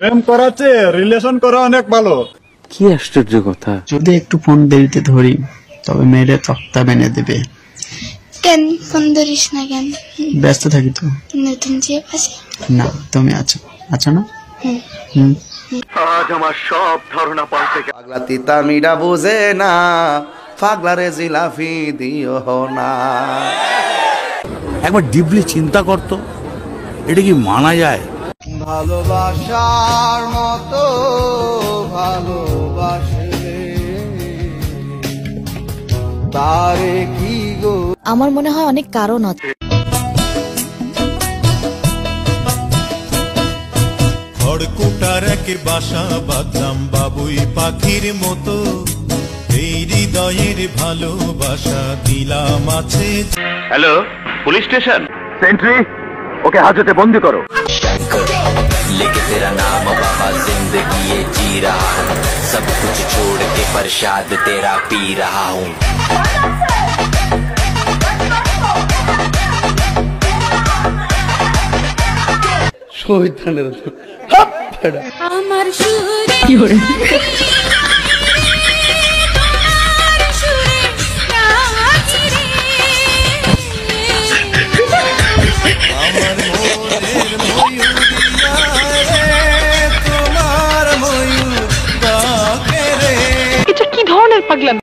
প্রেম করাচ্ছে রিলেশন করা অনেক ভালো। কি আশ্চর্য কথা। যদি একটু ফোন দেরিতে ধরি তবে মেয়েরে তক্তা বেনে দেবে। কেন ফোন ধরিস না কেন? ব্যস্ত থাকি তো। নতুন যে পাশে না তুমি আছো, আছো না? আজ আমার সব ধারণা পাল্টে গেছে। পাগলা তিতা মিডা বুঝে না, পাগলারে জিলাফি দিও না। একবার ডিপলি চিন্তা করতো, এটা কি মানা যায়? ভালোবাসার মতো ভালোবাসে তারে কি গো। আমার মনে হয় অনেক কারণ আছে। খড়কুটার এক বাসা বাঁধলাম বাবুই পাখির মতো, এই হৃদয়ের ভালোবাসা দিলাম আছে। Hello, police station. সেন্ট্রি, ওকে হাজতে বন্দি করো। लेके तेरा नाम बाबा जिंदगी ये जी रहा हूँ, सब कुछ छोड़ के प्रसाद तेरा पी रहा हूँ। আমার সুরে কি করে এটা কি ধরনের পাগলামি?